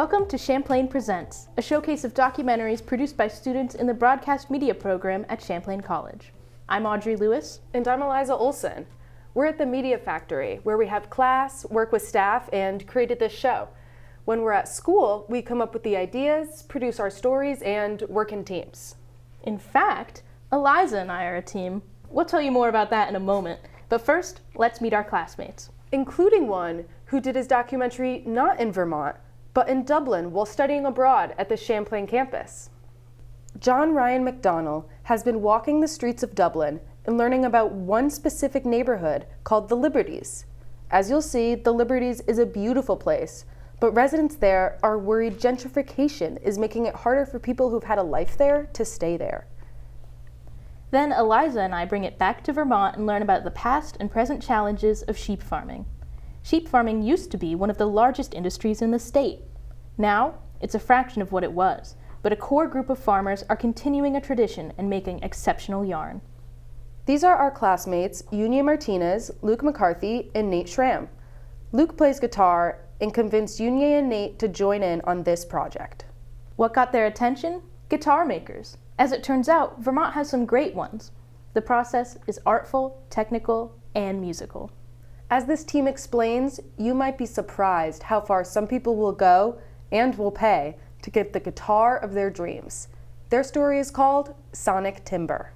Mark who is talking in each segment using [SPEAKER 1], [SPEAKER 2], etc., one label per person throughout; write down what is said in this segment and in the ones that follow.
[SPEAKER 1] Welcome to Champlain Presents, a showcase of documentaries produced by students in the Broadcast Media program at Champlain College. I'm Audrey Lewis.
[SPEAKER 2] And I'm Eliza Olsen. We're at the Media Factory, where we have class, work with staff, and created this show. When we're at school, we come up with the ideas, produce our stories, and work in teams.
[SPEAKER 1] In fact, Eliza and I are a team. We'll tell you more about that in a moment. But first, let's meet our classmates.
[SPEAKER 2] Including one who did his documentary not in Vermont, but in Dublin while studying abroad at the Champlain campus. John Ryan McDonnell has been walking the streets of Dublin and learning about one specific neighborhood called the Liberties. As you'll see, the Liberties is a beautiful place, but residents there are worried gentrification is making it harder for people who've had a life there to stay there.
[SPEAKER 1] Then Eliza and I bring it back to Vermont and learn about the past and present challenges of sheep farming. Sheep farming used to be one of the largest industries in the state. Now, it's a fraction of what it was, but a core group of farmers are continuing a tradition and making exceptional yarn.
[SPEAKER 2] These are our classmates, Yunier Martinez, Luke McCarthy, and Nate Schramm. Luke plays guitar and convinced Yunier and Nate to join in on this project.
[SPEAKER 1] What got their attention? Guitar makers. As it turns out, Vermont has some great ones. The process is artful, technical, and musical. As this team explains, you might be surprised how far some people will go and will pay to get the guitar of their dreams. Their story is called Sonic Timber.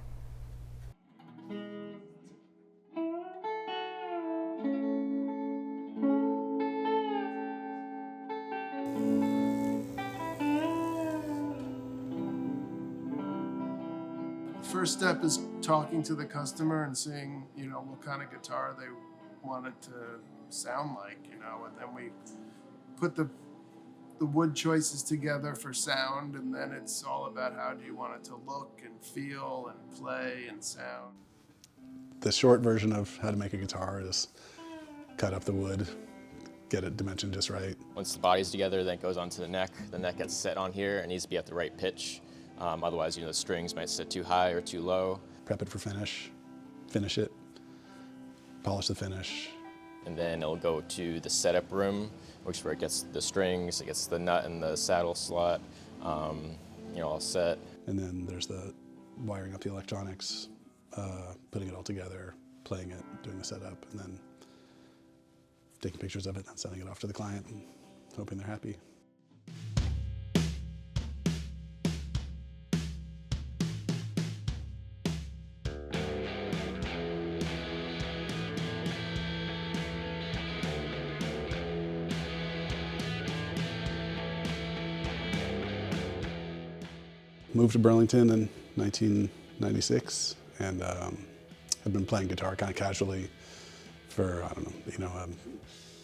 [SPEAKER 3] First step is talking to the customer and seeing, what kind of guitar they want it to sound like, and then we put the wood choices together for sound, and then it's all about how do you want it to look and feel and play and sound.
[SPEAKER 4] The short version of how to make a guitar is cut up the wood, get it dimensioned just right.
[SPEAKER 5] Once the body's together, then it goes onto the neck. The neck gets set on here and needs to be at the right pitch. Otherwise, the strings might sit too high or too low.
[SPEAKER 4] Prep it for finish it, polish the finish.
[SPEAKER 5] And then it'll go to the setup room, which is where it gets the strings, it gets the nut and the saddle slot, all set.
[SPEAKER 4] And then there's the wiring up the electronics, putting it all together, playing it, doing the setup, and then taking pictures of it and sending it off to the client and hoping they're happy. Moved to Burlington in 1996, and I've been playing guitar kind of casually for,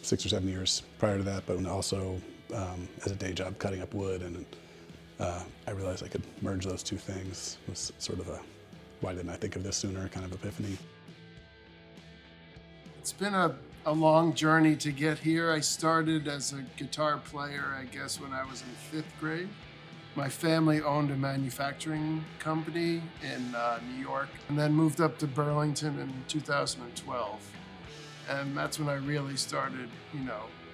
[SPEAKER 4] 6 or 7 years prior to that, but also as a day job cutting up wood, and I realized I could merge those two things. It was sort of a, why didn't I think of this sooner kind of epiphany.
[SPEAKER 3] It's been a long journey to get here. I started as a guitar player, I guess, when I was in 5th grade. My family owned a manufacturing company in New York, and then moved up to Burlington in 2012. And that's when I really started,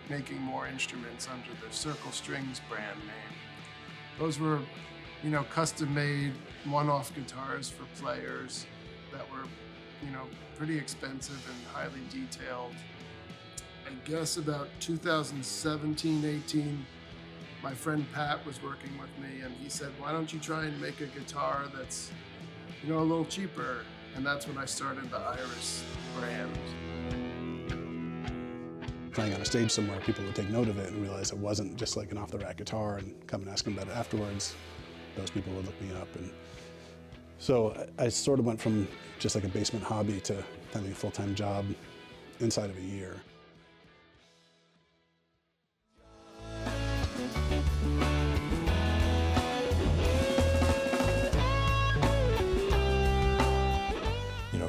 [SPEAKER 3] making more instruments under the Circle Strings brand name. Those were, custom-made, one-off guitars for players that were, pretty expensive and highly detailed. I guess about 2017, 18, my friend Pat was working with me, and he said, why don't you try and make a guitar that's, a little cheaper? And that's when I started the Iris brand.
[SPEAKER 4] Playing on a stage somewhere, people would take note of it and realize it wasn't just like an off-the-rack guitar and come and ask them about it afterwards. Those people would look me up. And so I sort of went from just like a basement hobby to having a full-time job inside of a year.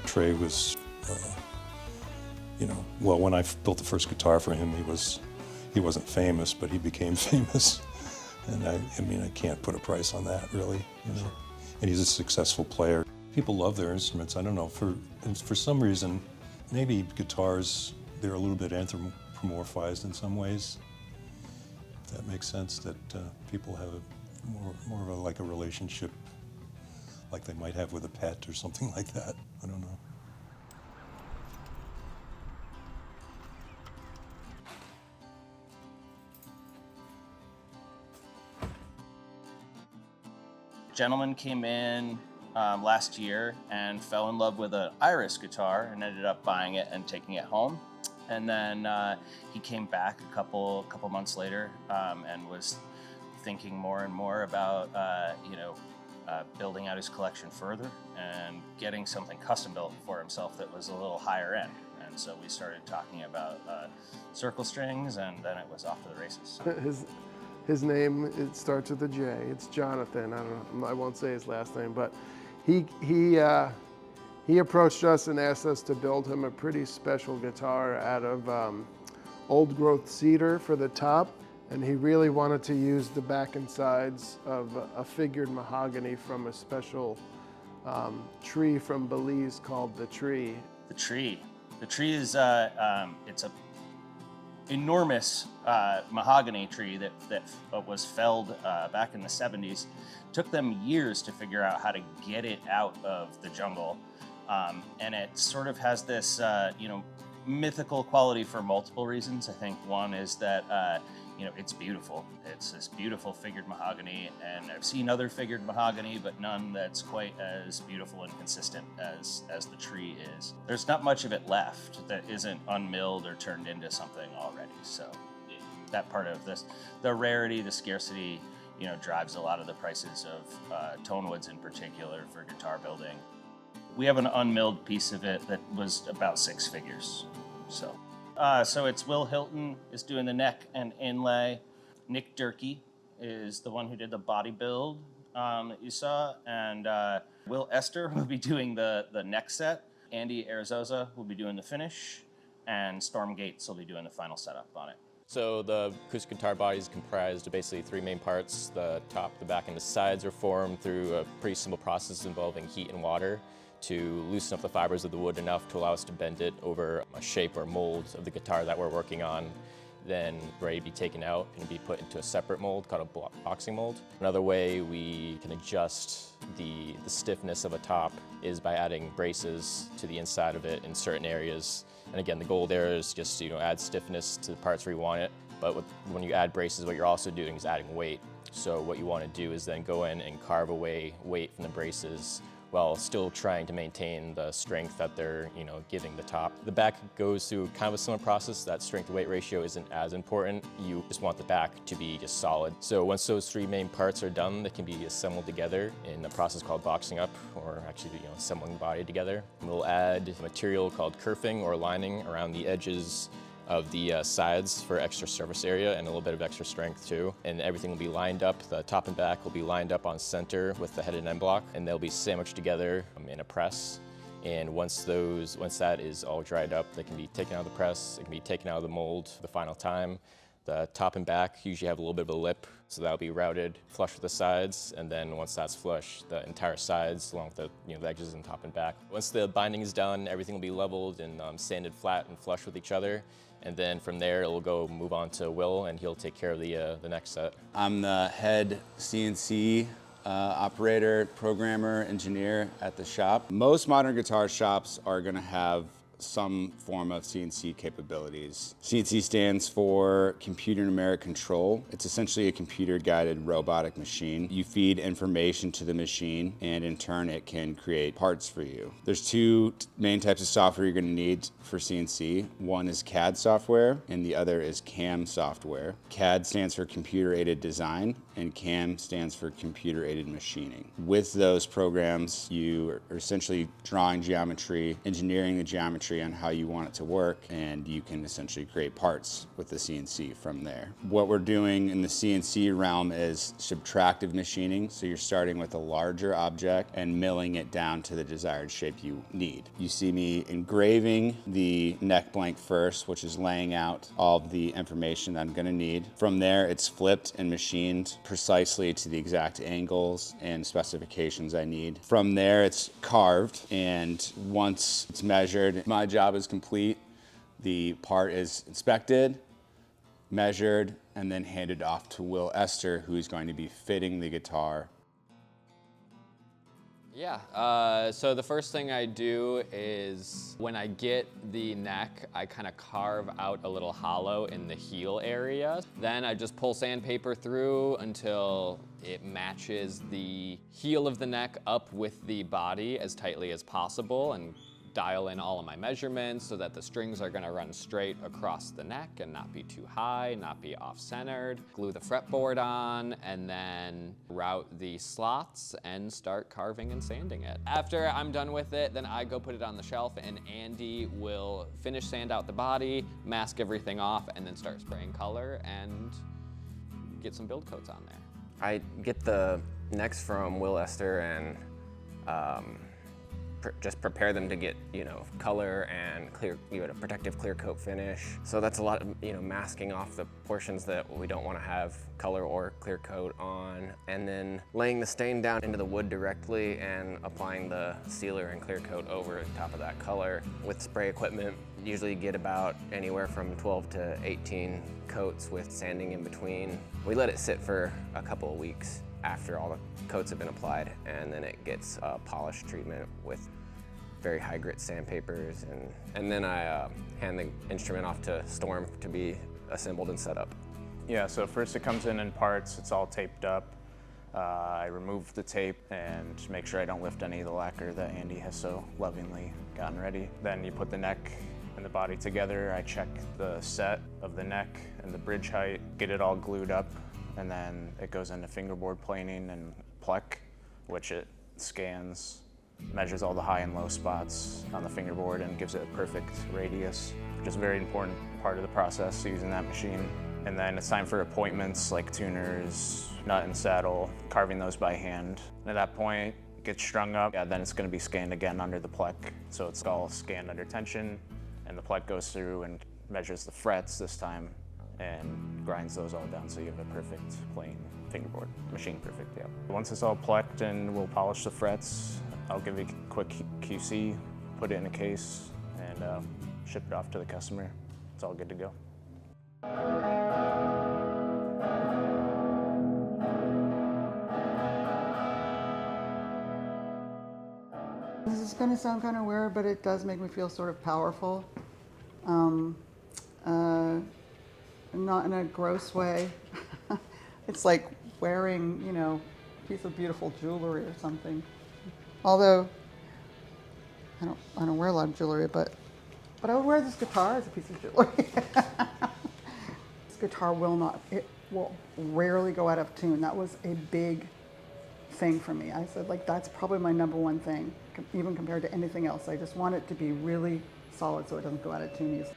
[SPEAKER 6] Trey was, when I built the first guitar for him, he wasn't famous, but he became famous. And I can't put a price on that, really, And he's a successful player. People love their instruments. I don't know, for some reason, maybe guitars, they're a little bit anthropomorphized in some ways. That makes sense, that people have more of a, like a relationship like they might have with a pet or something like that. I don't know.
[SPEAKER 7] Gentleman came in last year and fell in love with an Iris guitar and ended up buying it and taking it home. And then he came back a couple months later and was thinking more and more about building out his collection further and getting something custom built for himself that was a little higher end. And so we started talking about circle strings, and then it was off to the races.
[SPEAKER 3] His name, it starts with a J. It's Jonathan. I don't know. I won't say his last name, but he approached us and asked us to build him a pretty special guitar out of old growth cedar for the top, and he really wanted to use the back and sides of a figured mahogany from a special tree from Belize called the tree.
[SPEAKER 7] The tree is it's a enormous mahogany tree that was felled back in the 70s. Took them years to figure out how to get it out of the jungle. And it sort of has this, mythical quality for multiple reasons. I think one is that, it's beautiful. It's this beautiful figured mahogany, and I've seen other figured mahogany, but none that's quite as beautiful and consistent as the tree is. There's not much of it left that isn't unmilled or turned into something already. So that part of this, the rarity, the scarcity, drives a lot of the prices of tone woods in particular for guitar building. We have an unmilled piece of it that was about 6 figures. So it's Will Hilton is doing the neck and inlay. Nick Durkee is the one who did the body build that you saw. And Will Esther will be doing the neck set. Andy Arizosa will be doing the finish. And Storm Gates will be doing the final setup on it.
[SPEAKER 5] So the acoustic guitar body is comprised of basically 3 main parts. The top, the back, and the sides are formed through a pretty simple process involving heat and water to loosen up the fibers of the wood enough to allow us to bend it over a shape or mold of the guitar that we're working on. Then ready to be taken out and be put into a separate mold called a boxing mold. Another way we can adjust the stiffness of a top is by adding braces to the inside of it in certain areas. And again, the goal there is just to add stiffness to the parts where you want it. But when you add braces, what you're also doing is adding weight. So what you want to do is then go in and carve away weight from the braces while still trying to maintain the strength that they're giving the top. The back goes through kind of a similar process. That strength to weight ratio isn't as important. You just want the back to be just solid. So once those 3 main parts are done, they can be assembled together in a process called boxing up, or actually assembling the body together. We'll add a material called kerfing or lining around the edges of the sides for extra surface area and a little bit of extra strength too. And everything will be lined up. The top and back will be lined up on center with the head and end block, and they'll be sandwiched together in a press. And once that is all dried up, they can be taken out of the press, it can be taken out of the mold the final time. The top and back usually have a little bit of a lip, so that'll be routed flush with the sides, and then once that's flush, the entire sides along with the edges and top and back. Once the binding is done, everything will be leveled and sanded flat and flush with each other. And then from there, it'll move on to Will, and he'll take care of the next set.
[SPEAKER 8] I'm the head CNC operator, programmer, engineer at the shop. Most modern guitar shops are gonna have some form of CNC capabilities. CNC stands for computer numeric control. It's essentially a computer-guided robotic machine. You feed information to the machine, and in turn it can create parts for you. There's 2 main types of software you're gonna need for CNC. One is CAD software, and the other is CAM software. CAD stands for computer-aided design, and CAM stands for computer-aided machining. With those programs, you are essentially drawing geometry, engineering the geometry on how you want it to work, and you can essentially create parts with the CNC from there. What we're doing in the CNC realm is subtractive machining, so you're starting with a larger object and milling it down to the desired shape you need. You see me engraving the neck blank first, which is laying out all of the information that I'm gonna need. From there, it's flipped and machined precisely to the exact angles and specifications I need. From there, it's carved, and once it's measured, my job is complete. The part is inspected, measured, and then handed off to Will Esther, who's going to be fitting the guitar.
[SPEAKER 5] Yeah, so the first thing I do is when I get the neck, I kind of carve out a little hollow in the heel area. Then I just pull sandpaper through until it matches the heel of the neck up with the body as tightly as possible, and dial in all of my measurements so that the strings are gonna run straight across the neck and not be too high, not be off-centered. Glue the fretboard on, and then route the slots and start carving and sanding it. After I'm done with it, then I go put it on the shelf, and Andy will finish sand out the body, mask everything off, and then start spraying color and get some build coats on there.
[SPEAKER 9] I get the necks from Will Esther and just prepare them to get, color and clear, a protective clear coat finish. So that's a lot of, masking off the portions that we don't want to have color or clear coat on, and then laying the stain down into the wood directly and applying the sealer and clear coat over the top of that color. With spray equipment, usually get about anywhere from 12 to 18 coats with sanding in between. We let it sit for a couple of weeks after all the coats have been applied, and then it gets a polish treatment with very high grit sandpapers, and then I hand the instrument off to Storm to be assembled and set up.
[SPEAKER 10] Yeah, so first it comes in parts, it's all taped up. I remove the tape and make sure I don't lift any of the lacquer that Andy has so lovingly gotten ready. Then you put the neck and the body together. I check the set of the neck and the bridge height, get it all glued up, and then it goes into fingerboard planing and plec, which it scans, measures all the high and low spots on the fingerboard and gives it a perfect radius, which is a very important part of the process using that machine. And then it's time for appointments like tuners, nut and saddle, carving those by hand. And at that point, it gets strung up. Yeah, then it's going to be scanned again under the plec. So it's all scanned under tension, and the plec goes through and measures the frets this time and grinds those all down so you have a perfect plain fingerboard, machine perfect, yeah. Once it's all plecked and we'll polish the frets, I'll give it a quick QC, put it in a case, and ship it off to the customer. It's all good to go.
[SPEAKER 11] This is going to sound kind of weird, but it does make me feel sort of powerful. Not in a gross way. It's like wearing, a piece of beautiful jewelry or something. Although I don't wear a lot of jewelry, but I would wear this guitar as a piece of jewelry. This guitar will rarely go out of tune. That was a big thing for me. I said, that's probably my number one thing, even compared to anything else. I just want it to be really solid so it doesn't go out of tune easily.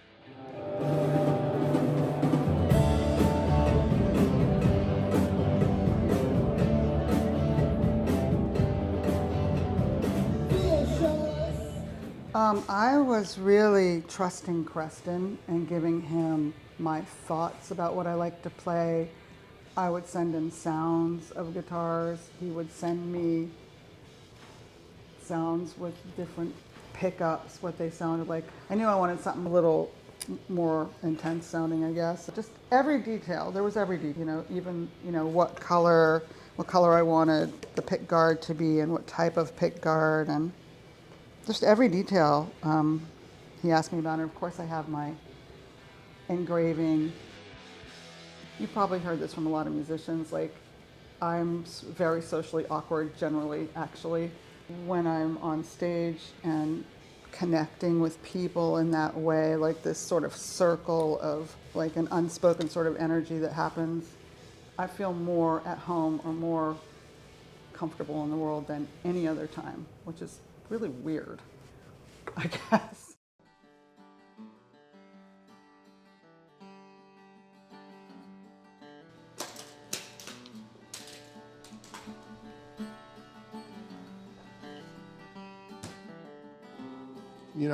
[SPEAKER 11] I was really trusting Creston and giving him my thoughts about what I like to play. I would send him sounds of guitars. He would send me sounds with different pickups, what they sounded like. I knew I wanted something a little more intense sounding, I guess. Just every detail, there was every detail, even, what color I wanted the pick guard to be and what type of pick guard, and just every detail he asked me about. And of course I have my engraving. You probably heard this from a lot of musicians, I'm very socially awkward generally, actually. When I'm on stage and connecting with people in that way, this sort of circle of an unspoken sort of energy that happens, I feel more at home or more comfortable in the world than any other time, which is really weird, I guess.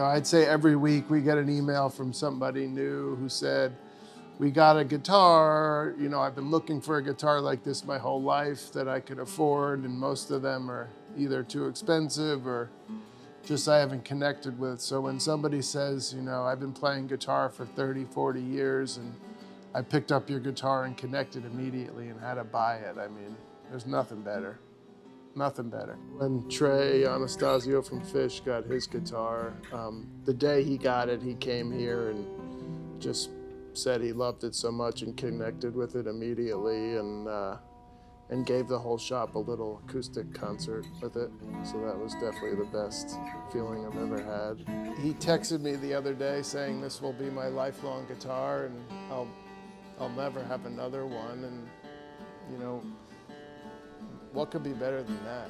[SPEAKER 3] I'd say every week we get an email from somebody new who said, we got a guitar, I've been looking for a guitar like this my whole life that I could afford, and most of them are either too expensive or just I haven't connected with. So when somebody says, I've been playing guitar for 30, 40 years and I picked up your guitar and connected immediately and had to buy it. I mean, there's nothing better. Nothing better. When Trey Anastasio from Fish got his guitar, the day he got it, he came here and just said he loved it so much and connected with it immediately, and gave the whole shop a little acoustic concert with it. So that was definitely the best feeling I've ever had. He texted me the other day saying this will be my lifelong guitar and I'll never have another one, and you know, what could be better than that?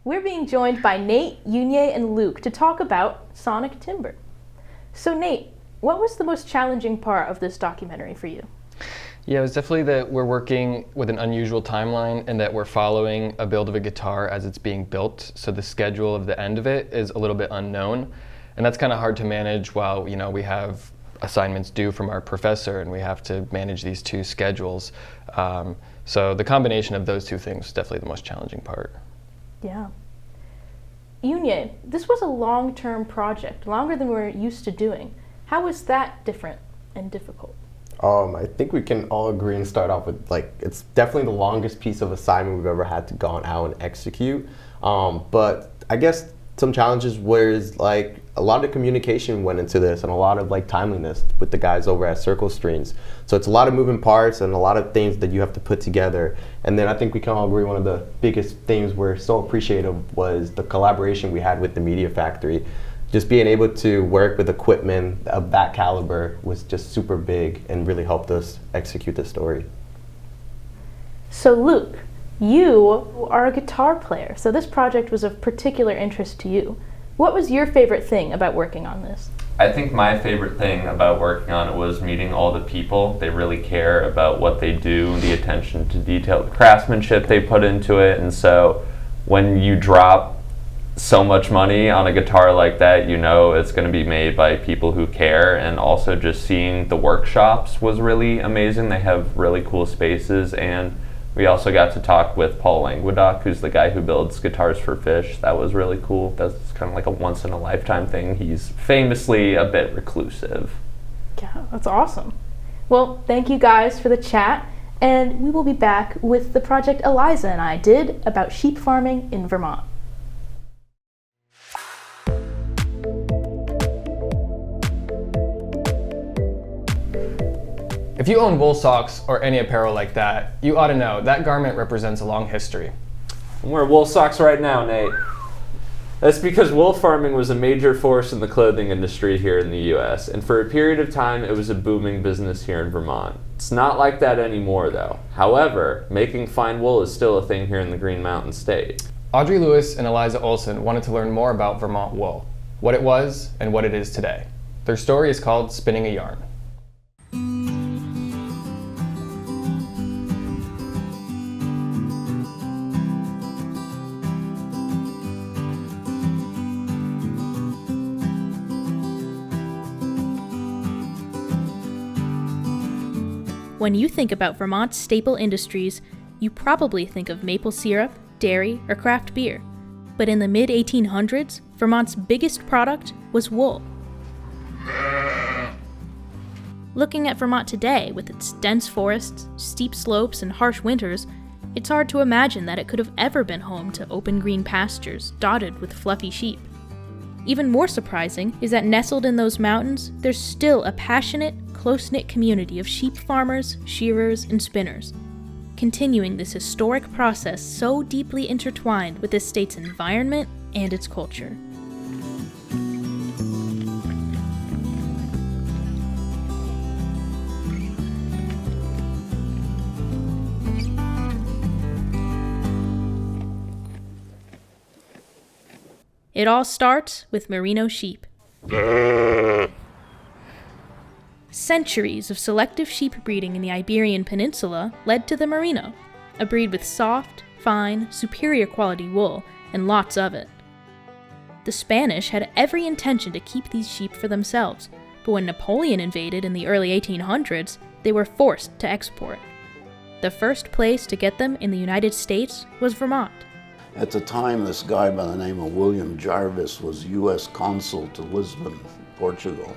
[SPEAKER 1] We're being joined by Nate, Yunier, and Luke to talk about sonic timbre. So Nate, what was the most challenging part of this documentary for you?
[SPEAKER 12] Yeah, it was definitely that we're working with an unusual timeline and that we're following a build of a guitar as it's being built. So the schedule of the end of it is a little bit unknown. And that's kind of hard to manage while, you know, we have assignments due from our professor and we have to manage these two schedules. So the combination of those two things is definitely the most challenging part.
[SPEAKER 1] Yeah. Yunier, this was a long-term project, longer than we're used to doing. How was that different and difficult?
[SPEAKER 13] I think we can all agree and start off with, like, it's definitely the longest piece of assignment we've ever had to go out and execute. But I guess some challenges was, like, a lot of communication went into this and a lot of, like, timeliness with the guys over at Circle Strings. So it's a lot of moving parts and a lot of things that you have to put together. And then I think we can all agree one of the biggest things we're so appreciative was the collaboration we had with the Media Factory. Just being able to work with equipment of that caliber was just super big and really helped us execute the story.
[SPEAKER 1] So Luke, you are a guitar player, so this project was of particular interest to you. What was your favorite thing about working on this?
[SPEAKER 14] I think my favorite thing about working on it was meeting all the people. They really care about what they do, the attention to detail, the craftsmanship they put into it, and so when you drop so much money on a guitar like that, you know it's going to be made by people who care. And also just seeing the workshops was really amazing. They have really cool spaces, and we also got to talk with Paul Languedoc, who's the guy who builds guitars for Fish. That was really cool. That's kind of like a once-in-a-lifetime thing. He's famously a bit reclusive.
[SPEAKER 1] Yeah, that's awesome. Well, thank you guys for the chat, and we will be back with the project Eliza and I did about sheep farming in Vermont.
[SPEAKER 12] If you own wool socks or any apparel like that, you ought to know that garment represents a long history.
[SPEAKER 15] I'm wearing wool socks right now, Nate. That's because wool farming was a major force in the clothing industry here in the US, and for a period of time it was a booming business here in Vermont. It's not like that anymore though. However, making fine wool is still a thing here in the Green Mountain State.
[SPEAKER 12] Audrey Lewis and Eliza Olsen wanted to learn more about Vermont wool, what it was and what it is today. Their story is called Spinning a Yarn.
[SPEAKER 1] When you think about Vermont's staple industries, you probably think of maple syrup, dairy, or craft beer. But in the mid-1800s, Vermont's biggest product was wool. Looking at Vermont today, with its dense forests, steep slopes, and harsh winters, it's hard to imagine that it could have ever been home to open green pastures dotted with fluffy sheep. Even more surprising is that nestled in those mountains, there's still a passionate, close-knit community of sheep farmers, shearers, and spinners, continuing this historic process so deeply intertwined with this state's environment and its culture. It all starts with merino sheep. Centuries of selective sheep breeding in the Iberian Peninsula led to the merino, a breed with soft, fine, superior quality wool, and lots of it. The Spanish had every intention to keep these sheep for themselves, but when Napoleon invaded in the early 1800s, they were forced to export. The first place to get them in the United States was Vermont.
[SPEAKER 16] At the time, this guy by the name of William Jarvis was U.S. consul to Lisbon, Portugal.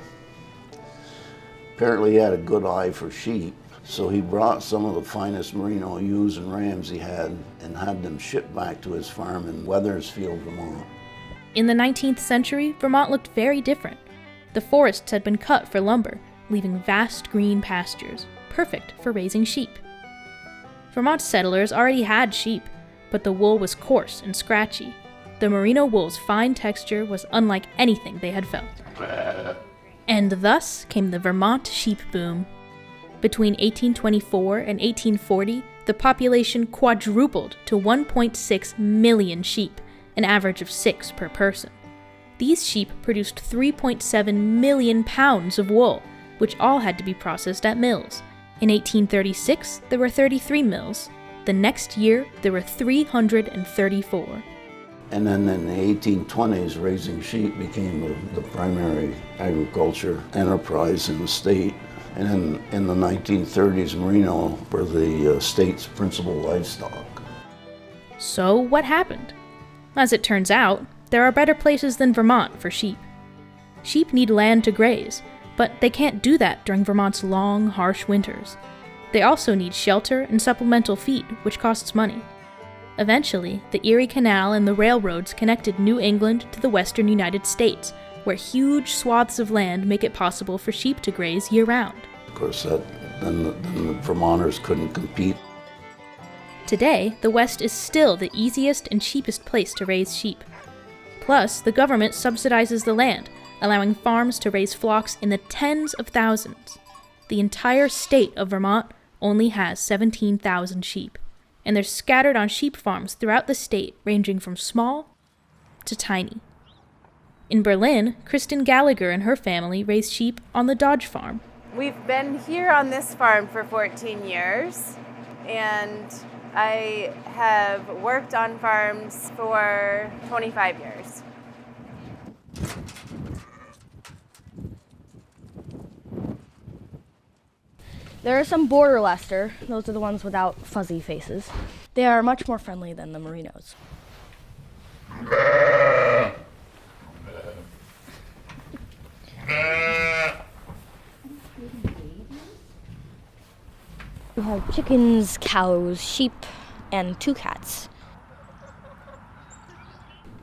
[SPEAKER 16] Apparently he had a good eye for sheep, so he brought some of the finest merino ewes and rams he had and had them shipped back to his farm in Wethersfield, Vermont.
[SPEAKER 1] In the 19th century, Vermont looked very different. The forests had been cut for lumber, leaving vast green pastures, perfect for raising sheep. Vermont's settlers already had sheep, but the wool was coarse and scratchy. The merino wool's fine texture was unlike anything they had felt. And thus came the Vermont sheep boom. Between 1824 and 1840, the population quadrupled to 1.6 million sheep, an average of 6 per person. These sheep produced 3.7 million pounds of wool, which all had to be processed at mills. In 1836, there were 33 mills. The next year, there were 334.
[SPEAKER 16] And then in the 1820s, raising sheep became the primary agriculture enterprise in the state. And in the 1930s, merino were the state's principal livestock.
[SPEAKER 1] So what happened? As it turns out, there are better places than Vermont for sheep. Sheep need land to graze, but they can't do that during Vermont's long, harsh winters. They also need shelter and supplemental feed, which costs money. Eventually, the Erie Canal and the railroads connected New England to the western United States, where huge swaths of land make it possible for sheep to graze year-round.
[SPEAKER 16] Of course, then the Vermonters couldn't compete.
[SPEAKER 1] Today, the West is still the easiest and cheapest place to raise sheep. Plus, the government subsidizes the land, allowing farms to raise flocks in the tens of thousands. The entire state of Vermont only has 17,000 sheep, and they're scattered on sheep farms throughout the state, ranging from small to tiny. In Berlin, Kristen Gallagher and her family raise sheep on the Dodge farm.
[SPEAKER 17] We've been here on this farm for 14 years, and I have worked on farms for 25 years.
[SPEAKER 18] There are some Border Leicester. Those are the ones without fuzzy faces. They are much more friendly than the merinos. We have chickens, cows, sheep, and 2 cats.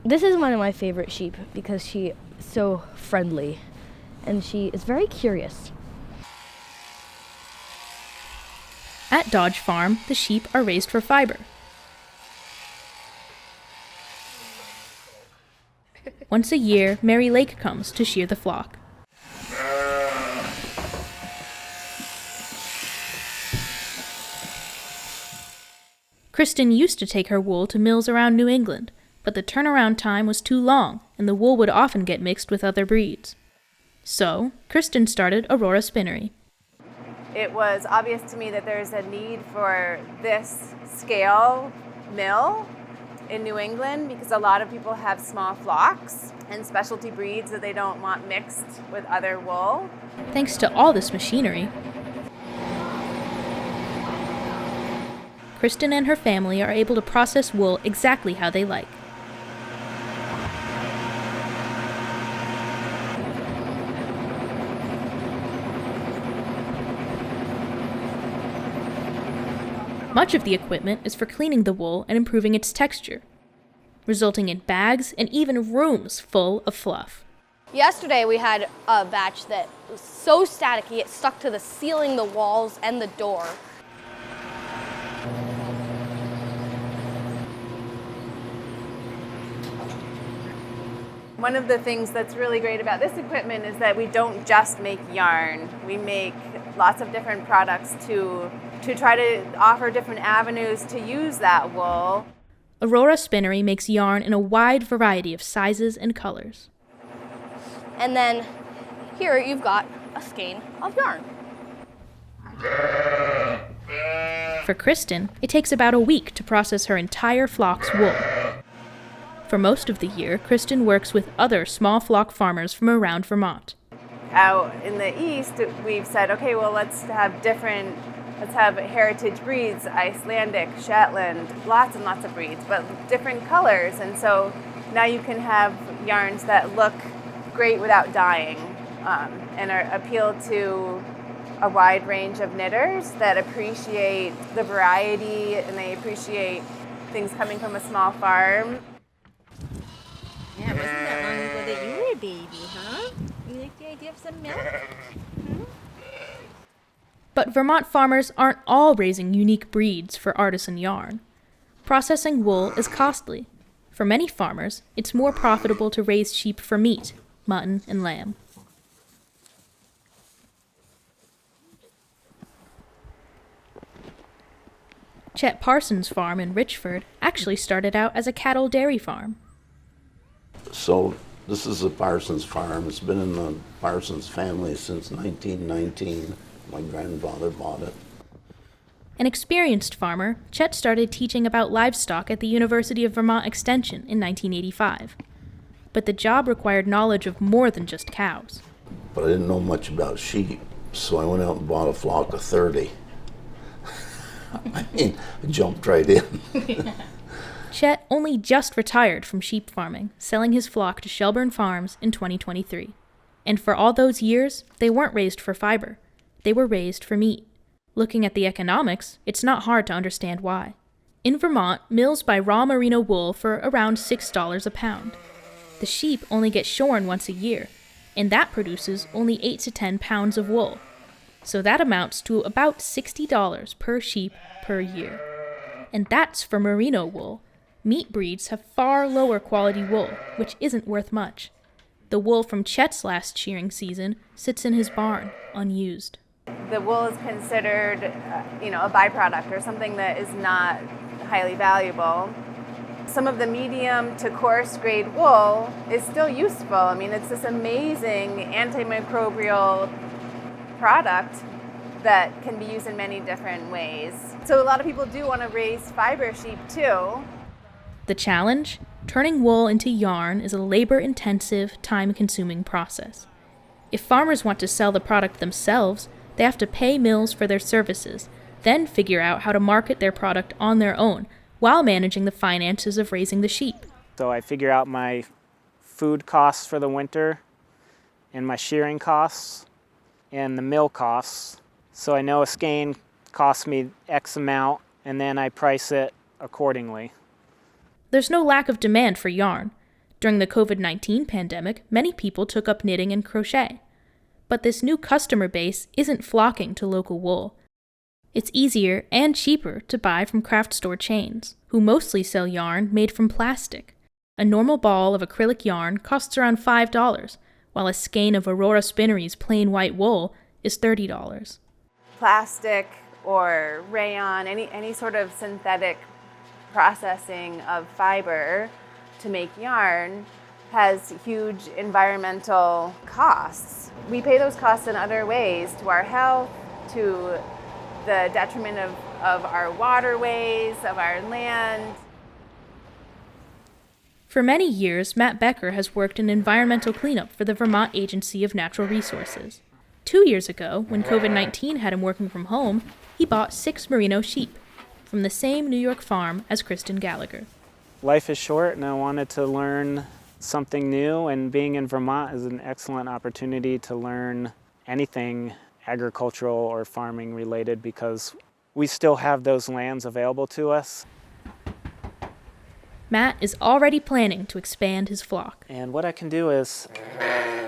[SPEAKER 18] This is one of my favorite sheep because she is so friendly and she is very curious.
[SPEAKER 1] At Dodge Farm, the sheep are raised for fiber. Once a year, Mary Lake comes to shear the flock. Kristen used to take her wool to mills around New England, but the turnaround time was too long, and the wool would often get mixed with other breeds. So, Kristen started Aurora Spinnery.
[SPEAKER 17] It was obvious to me that there's a need for this scale mill in New England because a lot of people have small flocks and specialty breeds that they don't want mixed with other wool.
[SPEAKER 1] Thanks to all this machinery, Kristen and her family are able to process wool exactly how they like. Much of the equipment is for cleaning the wool and improving its texture, resulting in bags and even rooms full of fluff.
[SPEAKER 18] Yesterday we had a batch that was so staticky it stuck to the ceiling, the walls, and the door.
[SPEAKER 17] One of the things that's really great about this equipment is that we don't just make yarn. We make lots of different products to try to offer different avenues to use that wool.
[SPEAKER 1] Aurora Spinnery makes yarn in a wide variety of sizes and colors.
[SPEAKER 18] And then here you've got a skein of yarn.
[SPEAKER 1] For Kristen, it takes about a week to process her entire flock's wool. For most of the year, Kristen works with other small flock farmers from around Vermont.
[SPEAKER 17] Out in the east, we've said, okay, well, let's have heritage breeds, Icelandic, Shetland, lots and lots of breeds, but different colors. And so now you can have yarns that look great without dyeing and appeal to a wide range of knitters that appreciate the variety and they appreciate things coming from a small farm.
[SPEAKER 19] Yeah, wasn't that long ago that you were a baby, huh? You like the idea of some milk?
[SPEAKER 1] But Vermont farmers aren't all raising unique breeds for artisan yarn. Processing wool is costly. For many farmers, it's more profitable to raise sheep for meat, mutton and lamb. Chet Parsons' farm in Richford actually started out as a cattle dairy farm.
[SPEAKER 16] So this is the Parsons farm. It's been in the Parsons family since 1919. My grandfather bought it.
[SPEAKER 1] An experienced farmer, Chet started teaching about livestock at the University of Vermont Extension in 1985. But the job required knowledge of more than just cows.
[SPEAKER 16] But I didn't know much about sheep, so I went out and bought a flock of 30. I mean, I jumped right in.
[SPEAKER 1] Chet only just retired from sheep farming, selling his flock to Shelburne Farms in 2023. And for all those years, they weren't raised for fiber. They were raised for meat. Looking at the economics, it's not hard to understand why. In Vermont, mills buy raw merino wool for around $6 a pound. The sheep only get shorn once a year, and that produces only 8 to 10 pounds of wool. So that amounts to about $60 per sheep per year. And that's for merino wool. Meat breeds have far lower quality wool, which isn't worth much. The wool from Chet's last shearing season sits in his barn, unused.
[SPEAKER 17] The wool is considered, a byproduct or something that is not highly valuable. Some of the medium to coarse grade wool is still useful. I mean, it's this amazing antimicrobial product that can be used in many different ways. So a lot of people do want to raise fiber sheep too.
[SPEAKER 1] The challenge? Turning wool into yarn is a labor-intensive, time-consuming process. If farmers want to sell the product themselves, they have to pay mills for their services, then figure out how to market their product on their own, while managing the finances of raising the sheep.
[SPEAKER 20] So I figure out my food costs for the winter, and my shearing costs, and the mill costs. So I know a skein costs me X amount, and then I price it accordingly.
[SPEAKER 1] There's no lack of demand for yarn. During the COVID-19 pandemic, many people took up knitting and crochet. But this new customer base isn't flocking to local wool. It's easier and cheaper to buy from craft store chains, who mostly sell yarn made from plastic. A normal ball of acrylic yarn costs around $5, while a skein of Aurora Spinnery's plain white wool is $30.
[SPEAKER 17] Plastic or rayon, any sort of synthetic processing of fiber to make yarn has huge environmental costs. We pay those costs in other ways, to our health, to the detriment of our waterways, of our land.
[SPEAKER 1] For many years, Matt Becker has worked in environmental cleanup for the Vermont Agency of Natural Resources. 2 years ago, when COVID-19 had him working from home, he bought 6 merino sheep from the same New York farm as Kristen Gallagher.
[SPEAKER 20] Life is short and I wanted to learn something new, and being in Vermont is an excellent opportunity to learn anything agricultural or farming related because we still have those lands available to us.
[SPEAKER 1] Matt is already planning to expand his flock.
[SPEAKER 20] And what I can do is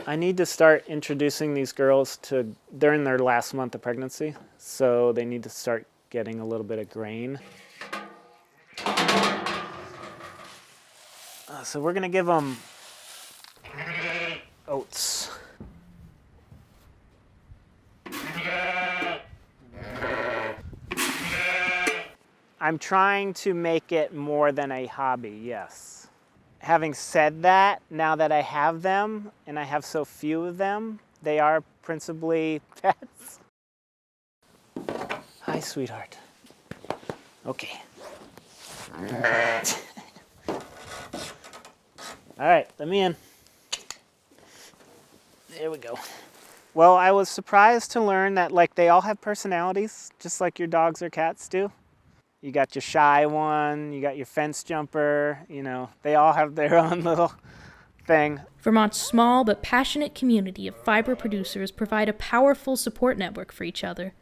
[SPEAKER 20] I need to start introducing these girls they're in their last month of pregnancy, so they need to start getting a little bit of grain. So we're gonna give them oats. I'm trying to make it more than a hobby, yes. Having said that, now that I have them, and I have so few of them, they are principally pets. Hi, sweetheart. Okay. All right, let me in. There we go. Well, I was surprised to learn that they all have personalities, just like your dogs or cats do. You got your shy one, you got your fence jumper, they all have their own little thing.
[SPEAKER 1] Vermont's small but passionate community of fiber producers provide a powerful support network for each other.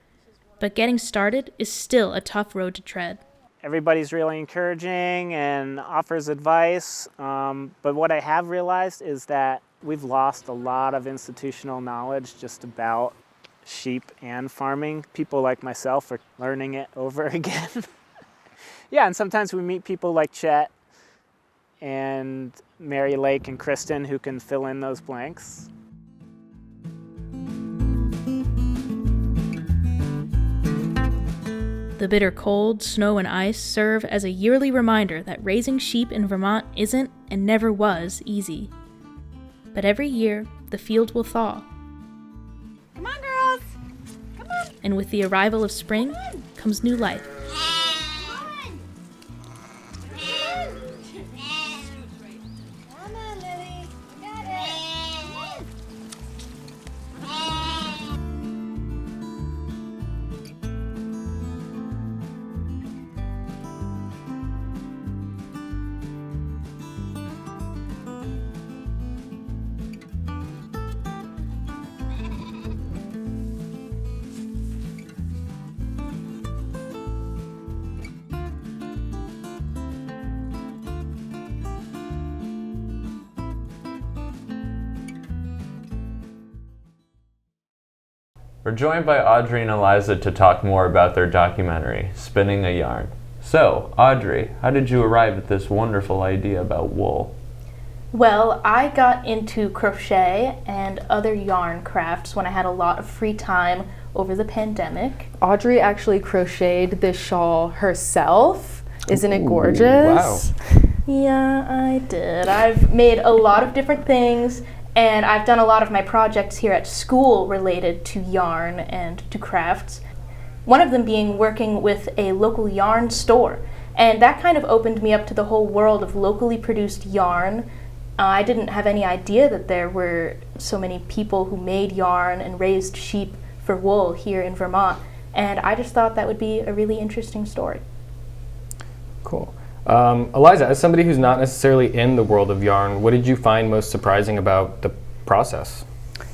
[SPEAKER 1] But getting started is still a tough road to tread.
[SPEAKER 20] Everybody's really encouraging and offers advice, but what I have realized is that we've lost a lot of institutional knowledge just about sheep and farming. People like myself are learning it over again. Yeah, and sometimes we meet people like Chet and Mary Lake and Kristen who can fill in those blanks.
[SPEAKER 1] The bitter cold, snow, and ice serve as a yearly reminder that raising sheep in Vermont isn't and never was easy. But every year, the field will thaw.
[SPEAKER 19] Come on, girls. Come on.
[SPEAKER 1] And with the arrival of spring comes new life.
[SPEAKER 19] Come on, Lily. You got it.
[SPEAKER 14] We're joined by Audrey and Eliza to talk more about their documentary, Spinning a Yarn. So, Audrey, how did you arrive at this wonderful idea about wool?
[SPEAKER 1] Well, I got into crochet and other yarn crafts when I had a lot of free time over the pandemic.
[SPEAKER 2] Audrey actually crocheted this shawl herself. Isn't it gorgeous?
[SPEAKER 12] Wow.
[SPEAKER 1] Yeah, I did. I've made a lot of different things, and I've done a lot of my projects here at school related to yarn and to crafts. One of them being working with a local yarn store. And that kind of opened me up to the whole world of locally produced yarn. I didn't have any idea that there were so many people who made yarn and raised sheep for wool here in Vermont. And I just thought that would be a really interesting story.
[SPEAKER 12] Cool. Eliza, as somebody who's not necessarily in the world of yarn, what did you find most surprising about the process?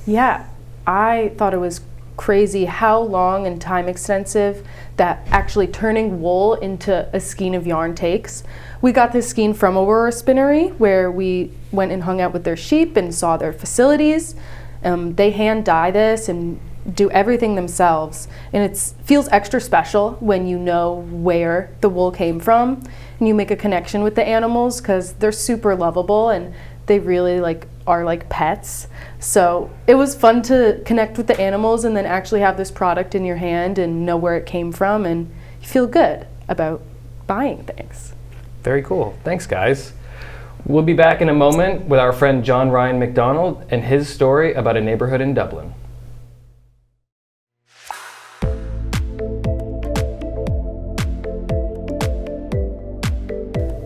[SPEAKER 2] Yeah, I thought it was crazy how long and time extensive that actually turning wool into a skein of yarn takes. We got this skein from Aurora Spinnery, where we went and hung out with their sheep and saw their facilities. They hand dye this and do everything themselves, and it feels extra special when you know where the wool came from and you make a connection with the animals because they're super lovable and they really are like pets. So it was fun to connect with the animals and then actually have this product in your hand and know where it came from, and you feel good about buying things.
[SPEAKER 12] Very cool. Thanks, guys. We'll be back in a moment with our friend John Ryan McDonnell and his story about a neighborhood in Dublin.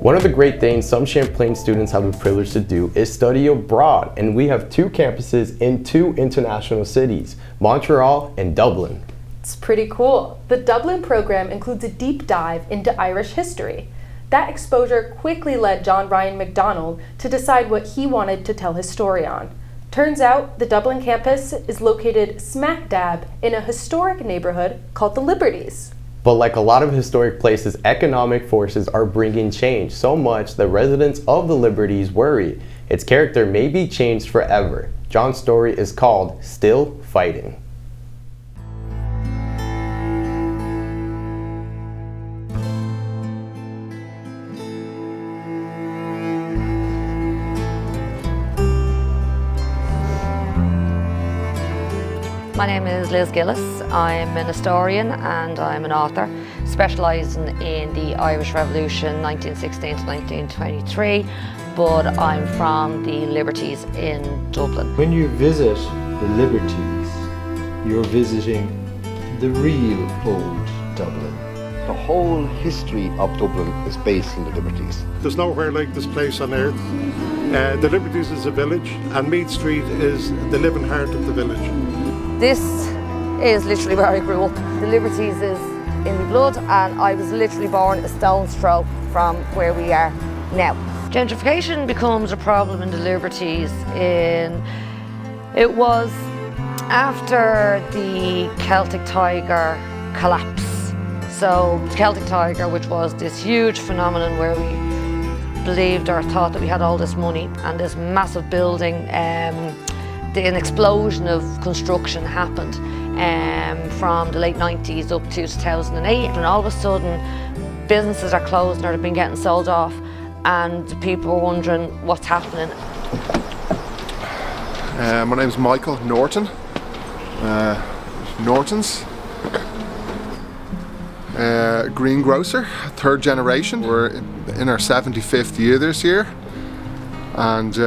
[SPEAKER 13] One of the great things some Champlain students have the privilege to do is study abroad, and we have 2 campuses in 2 international cities, Montreal and Dublin.
[SPEAKER 2] It's pretty cool. The Dublin program includes a deep dive into Irish history. That exposure quickly led John Ryan McDonnell to decide what he wanted to tell his story on. Turns out the Dublin campus is located smack dab in a historic neighborhood called the Liberties.
[SPEAKER 13] But like a lot of historic places, economic forces are bringing change, so much that residents of the Liberties worry its character may be changed forever. John's story is called Still Fighting.
[SPEAKER 21] My name is Liz Gillis. I'm an historian and I'm an author, specialising in the Irish Revolution 1916 to 1923, but I'm from the Liberties in Dublin.
[SPEAKER 22] When you visit the Liberties, you're visiting the real old Dublin.
[SPEAKER 23] The whole history of Dublin is based in the Liberties.
[SPEAKER 24] There's nowhere like this place on earth. The Liberties is a village, and Meath Street is the living heart of the village.
[SPEAKER 21] This is literally where I grew up. The Liberties is in my blood, and I was literally born a stone's throw from where we are now. Gentrification becomes a problem in the Liberties it was after the Celtic Tiger collapse. So the Celtic Tiger, which was this huge phenomenon where we believed or thought that we had all this money and this massive building, an explosion of construction happened from the late 90s up to 2008, and all of a sudden businesses are closing or they've been getting sold off, and people are wondering what's happening.
[SPEAKER 25] My name's Michael Norton. Norton's. Greengrocer, third generation. We're in our 75th year this year, and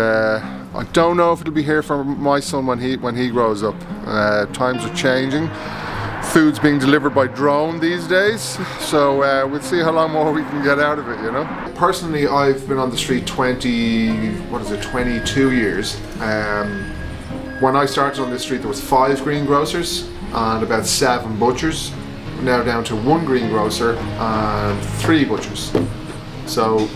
[SPEAKER 25] I don't know if it'll be here for my son when he grows up. Times are changing. Food's being delivered by drone these days, so we'll see how long more we can get out of it, you know. Personally, I've been on the street 22 years. When I started on this street, there was 5 greengrocers and about 7 butchers. Now down to 1 greengrocer and 3 butchers. So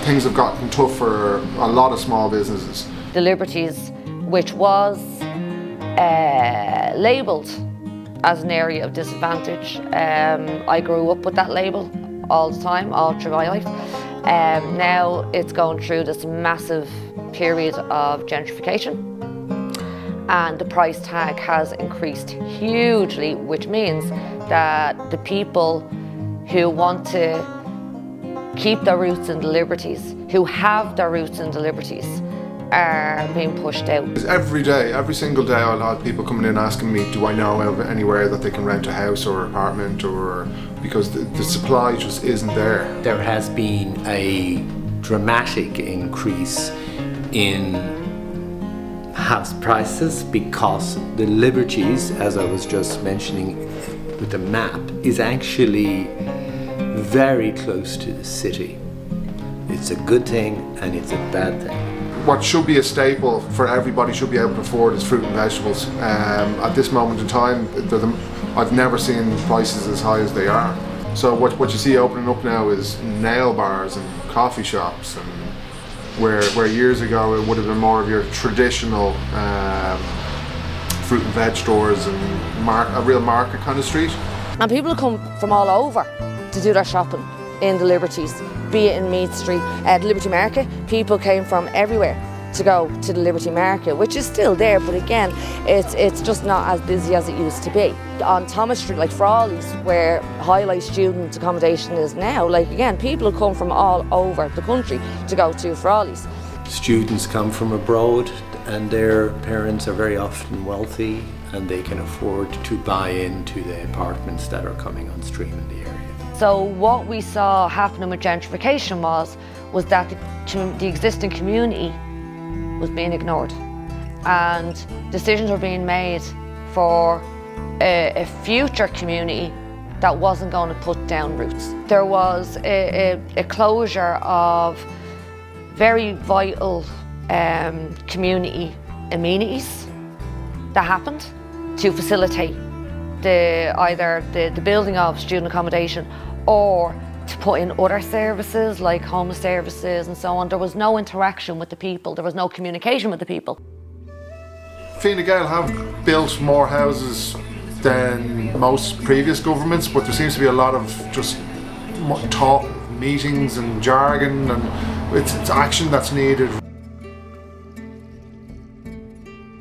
[SPEAKER 25] things have gotten tough for a lot of small businesses.
[SPEAKER 21] The Liberties, which was labelled as an area of disadvantage. I grew up with that label all the time, all through my life. Now it's going through this massive period of gentrification, and the price tag has increased hugely, which means that the people who want to keep their roots in the Liberties, who have their roots in the Liberties, are being pushed out.
[SPEAKER 25] Every day, every single day, I'll have people coming in asking me, do I know of anywhere that they can rent a house or apartment, or because the supply just isn't there.
[SPEAKER 26] There has been a dramatic increase in house prices because the Liberties, as I was just mentioning with the map, is actually very close to the city. It's a good thing and it's a bad thing.
[SPEAKER 25] What should be a staple for everybody should be able to afford is fruit and vegetables. At this moment in time, I've never seen prices as high as they are. So what you see opening up now is nail bars and coffee shops, and where years ago it would have been more of your traditional fruit and veg stores and a real market kind of street.
[SPEAKER 21] And people come from all over to do their shopping in the Liberties, be it in Meath Street, the Liberty Market. People came from everywhere to go to the Liberty Market, which is still there, but again, it's just not as busy as it used to be. On Thomas Street, like Frawley's, where high-rise student accommodation is now, like again, people come from all over the country to go to Frawley's.
[SPEAKER 26] Students come from abroad and their parents are very often wealthy and they can afford to buy into the apartments that are coming on stream in the area.
[SPEAKER 21] So what we saw happening with gentrification was that the existing community was being ignored, and decisions were being made for a future community that wasn't going to put down roots. There was a closure of very vital community amenities that happened to facilitate either the building of student accommodation or to put in other services like home services and so on. There was no interaction with the people, there was no communication with the people.
[SPEAKER 25] Fine Gael have built more houses than most previous governments, but there seems to be a lot of just talk, meetings and jargon, and it's action that's needed.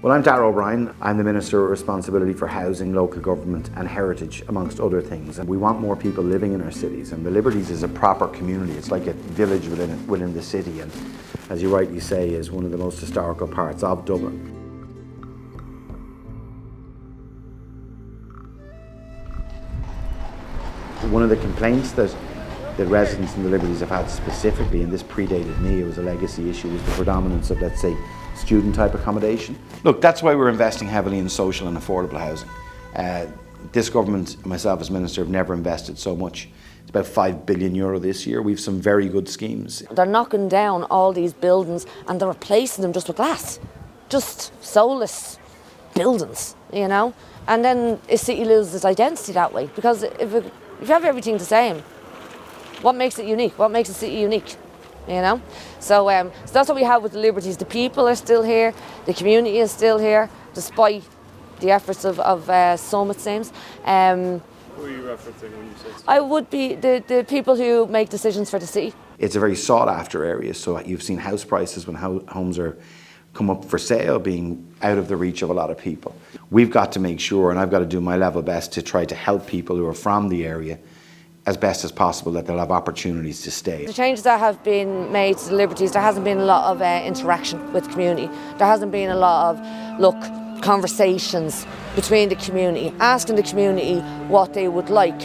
[SPEAKER 23] Well, I'm Darragh O'Brien. I'm the Minister with responsibility for housing, local government and heritage, amongst other things. And we want more people living in our cities, and the Liberties is a proper community. It's like a village within the city, and as you rightly say, is one of the most historical parts of Dublin. One of the complaints that residents in the Liberties have had specifically, and this predated me, it was a legacy issue, was the predominance of, let's say, student type accommodation. Look, that's why we're investing heavily in social and affordable housing. This government, myself as Minister, have never invested so much. It's about €5 billion this year. We've some very good schemes.
[SPEAKER 21] They're knocking down all these buildings and they're replacing them just with glass. Just soulless buildings, you know? And then a city loses its identity that way, because if you have everything the same, what makes it unique? What makes a city unique? You know? So that's what we have with the Liberties. The people are still here, the community is still here, despite the efforts of some, it seems.
[SPEAKER 4] Who are you referencing when you say so?
[SPEAKER 21] I would be the people who make decisions for the city.
[SPEAKER 23] It's a very sought after area, so you've seen house prices when homes are come up for sale being out of the reach of a lot of people. We've got to make sure, and I've got to do my level best to try to help people who are from the area as best as possible, that they'll have opportunities to stay.
[SPEAKER 21] The changes that have been made to the Liberties, there hasn't been a lot of interaction with the community. There hasn't been a lot of, conversations between the community, asking the community what they would like.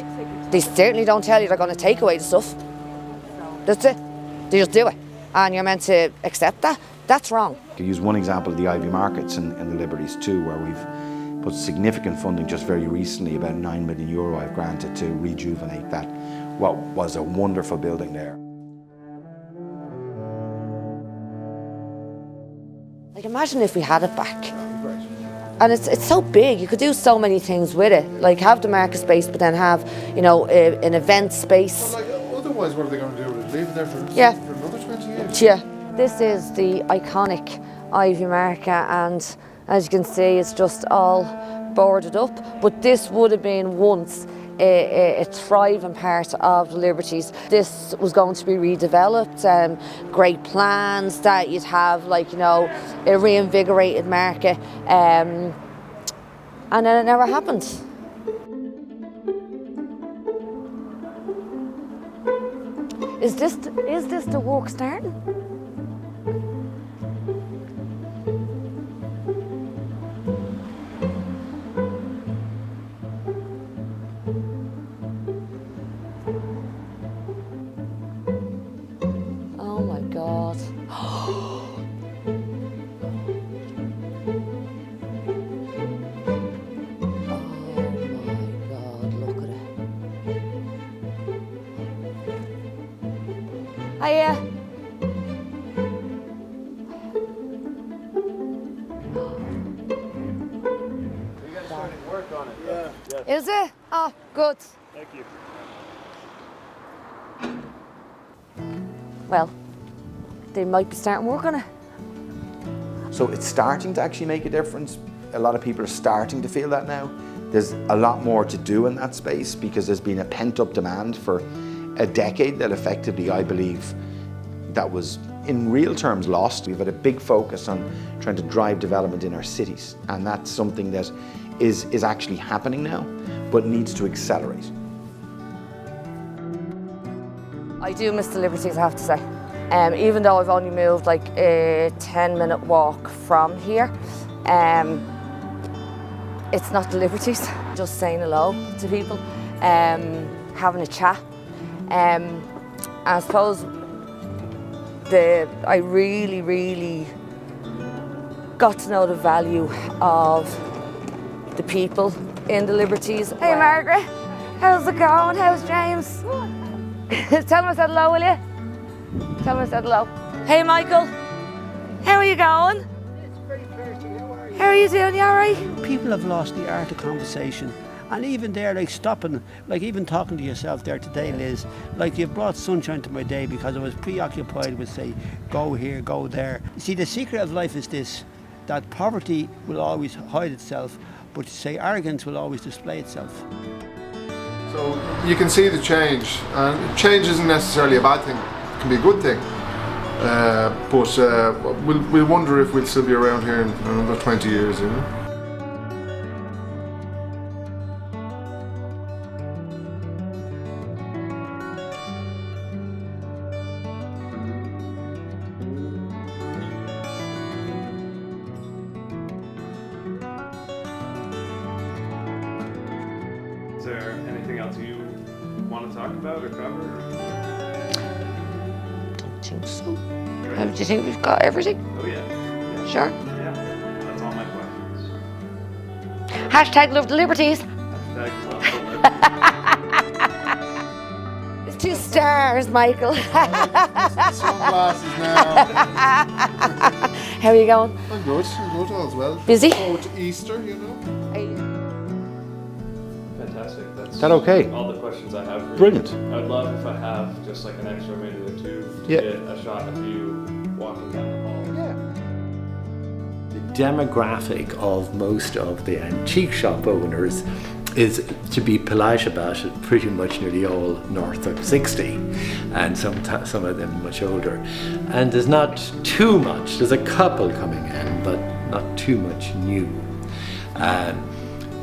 [SPEAKER 21] They certainly don't tell you they're going to take away the stuff. That's it. They just do it. And you're meant to accept that. That's wrong.
[SPEAKER 23] I use one example of the Ivy Markets in the Liberties too, where we've put significant funding just very recently, about €9 million I've granted to rejuvenate that, what was a wonderful building there.
[SPEAKER 21] Like, imagine if we had it back. And it's so big, you could do so many things with it. Like have the market space, but then have, you know, an event space.
[SPEAKER 25] Well, like, otherwise, what are they going to do? Leave it there for another 20 years?
[SPEAKER 21] Yeah. This is the iconic Ivy Market, and as you can see, it's just all boarded up. But this would have been once a thriving part of the Liberties. This was going to be redeveloped, great plans that you'd have, like, you know, a reinvigorated market, and then it never happened. Is this the work starting? Oh my God. Hiya.
[SPEAKER 4] Work on it. Yeah.
[SPEAKER 21] Is it? Oh, good.
[SPEAKER 4] Thank you.
[SPEAKER 21] Well, they might be starting work on it.
[SPEAKER 23] So it's starting to actually make a difference. A lot of people are starting to feel that now. There's a lot more to do in that space because there's been a pent-up demand for a decade that effectively, I believe, that was in real terms lost. We've had a big focus on trying to drive development in our cities, and that's something that is actually happening now, but needs to accelerate.
[SPEAKER 21] I do miss the Liberties, I have to say. Even though I've only moved like a 10-minute walk from here, it's not the Liberties. Just saying hello to people, having a chat. I suppose I really got to know the value of the people in the Liberties. Hey Margaret, how's it going? How's James? Tell him I said hello, will you? Tell him I said hello. Hey Michael, how are you going? How are you doing? You alright?
[SPEAKER 5] People have lost the art of conversation. And even there, like stopping, like even talking to yourself there today, Liz, like you've brought sunshine to my day because I was preoccupied with, say, go here, go there. You see, the secret of life is this, that poverty will always hide itself, but say arrogance will always display itself.
[SPEAKER 25] So you can see the change, and change isn't necessarily a bad thing, it can be a good thing. But we'll wonder if we'll still be around here in another 20 years, you know?
[SPEAKER 4] want to talk about or cover?
[SPEAKER 21] I think so. Do you think we've got everything?
[SPEAKER 4] Oh yeah.
[SPEAKER 21] Sure.
[SPEAKER 4] Yeah, that's all my questions.
[SPEAKER 21] Hashtag love the liberties.
[SPEAKER 4] Hashtag love the liberties.
[SPEAKER 21] It's 2 stars, Michael.
[SPEAKER 25] Sunglasses now.
[SPEAKER 21] How are you going?
[SPEAKER 25] I'm good all as well.
[SPEAKER 21] Busy?
[SPEAKER 25] Forward to Easter, you know.
[SPEAKER 4] Fantastic. That's
[SPEAKER 22] that okay?
[SPEAKER 4] All the questions I have for you.
[SPEAKER 22] Brilliant.
[SPEAKER 4] I would love if I have just like an extra minute or two to
[SPEAKER 22] Yeah.
[SPEAKER 4] get a shot of you walking down the hall.
[SPEAKER 22] Yeah.
[SPEAKER 26] The demographic of most of the antique shop owners is, to be polite about it, pretty much nearly all north of 60, and some of them much older. And there's not too much, there's a couple coming in, but not too much new.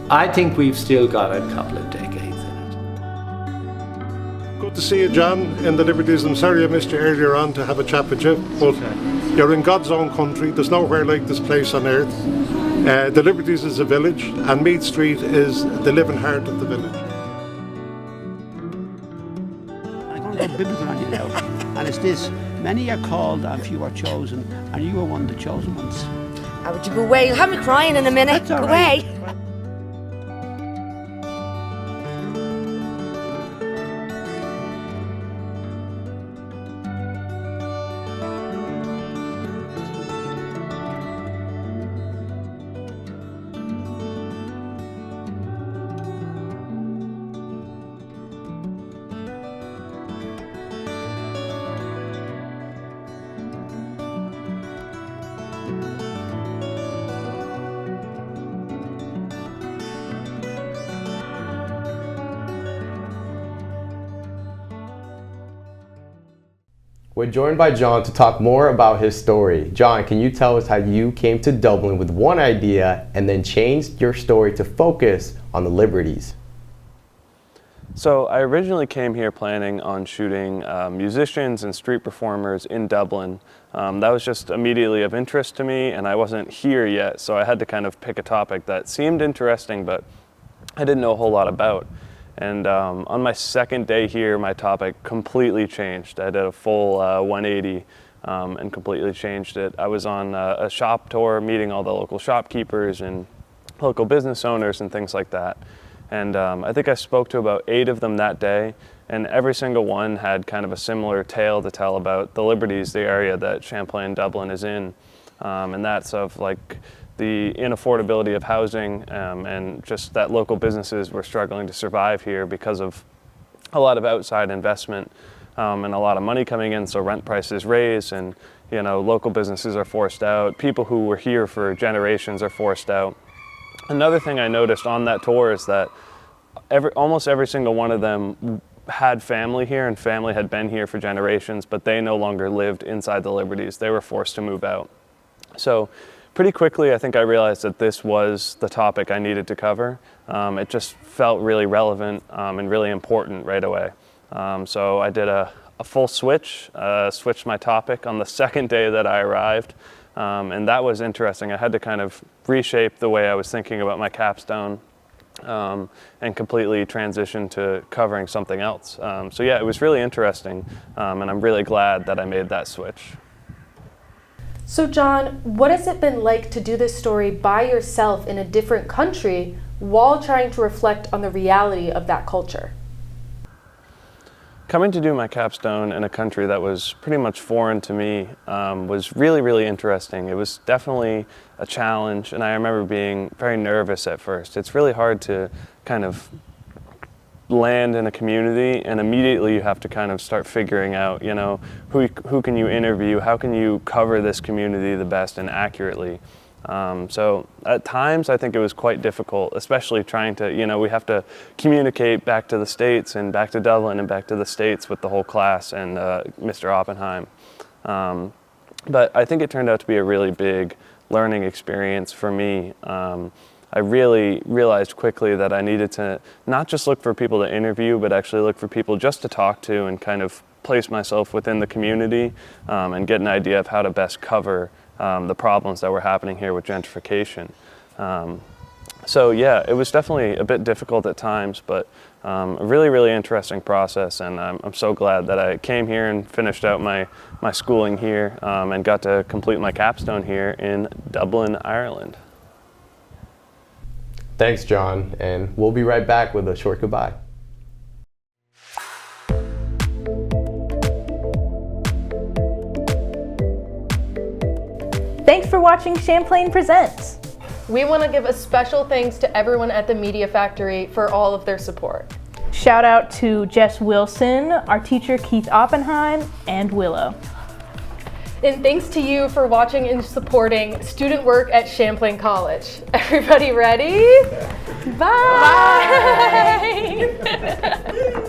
[SPEAKER 26] I think we've still got a couple of decades in it.
[SPEAKER 24] Good to see you, John, in the Liberties. I'm sorry I missed you earlier on to have a chat with you, but you're in God's own country. There's nowhere like this place on earth. The Liberties is a village, and Meath Street is the living heart of the village.
[SPEAKER 5] I'm going to go biblical on you now, and it's this: many are called and few are chosen, and you are one of the chosen ones.
[SPEAKER 21] How would you go away? You'll have me crying in a minute. Go away.
[SPEAKER 13] We're joined by John to talk more about his story. John, can you tell us how you came to Dublin with one idea and then changed your story to focus on the Liberties?
[SPEAKER 4] So I originally came here planning on shooting musicians and street performers in Dublin. That was just immediately of interest to me, and I wasn't here yet, so I had to kind of pick a topic that seemed interesting, but I didn't know a whole lot about. And on my second day here, my topic completely changed. I did a full 180 and completely changed it. I was on a shop tour, meeting all the local shopkeepers and local business owners and things like that. And I think I spoke to about 8 of them that day, and every single one had kind of a similar tale to tell about the Liberties, the area that Champlain, Dublin is in. And that's of like the inaffordability of housing and just that local businesses were struggling to survive here because of a lot of outside investment and a lot of money coming in, so rent prices raise and local businesses are forced out. People who were here for generations are forced out. Another thing I noticed on that tour is that almost every single one of them had family here and family had been here for generations, but they no longer lived inside the Liberties. They were forced to move out. So pretty quickly, I think I realized that this was the topic I needed to cover. It just felt really relevant and really important right away. So I did a full switched my topic on the second day that I arrived. And that was interesting. I had to kind of reshape the way I was thinking about my capstone and completely transition to covering something else. So yeah, it was really interesting, and I'm really glad that I made that switch.
[SPEAKER 2] So John, what has it been like to do this story by yourself in a different country while trying to reflect on the reality of that culture?
[SPEAKER 4] Coming to do my capstone in a country that was pretty much foreign to me was really, really interesting. It was definitely a challenge, and I remember being very nervous at first. It's really hard to kind of land in a community, and immediately you have to kind of start figuring out, who can you interview, how can you cover this community the best and accurately. So at times I think it was quite difficult, especially trying to, we have to communicate back to the States and back to Dublin and back to the States with the whole class and Mr. Oppenheim. But I think it turned out to be a really big learning experience for me. I really realized quickly that I needed to not just look for people to interview, but actually look for people just to talk to and kind of place myself within the community and get an idea of how to best cover the problems that were happening here with gentrification. So yeah, it was definitely a bit difficult at times, but a really, really interesting process, and I'm so glad that I came here and finished out my schooling here and got to complete my capstone here in Dublin, Ireland.
[SPEAKER 13] Thanks, John, and we'll be right back with a short goodbye.
[SPEAKER 1] Thanks for watching Champlain Presents.
[SPEAKER 2] We want to give a special thanks to everyone at the Media Factory for all of their support.
[SPEAKER 1] Shout out to Jess Wilson, our teacher Keith Oppenheim, and Willow.
[SPEAKER 2] And thanks to you for watching and supporting student work at Champlain College. Everybody ready? Bye! Bye.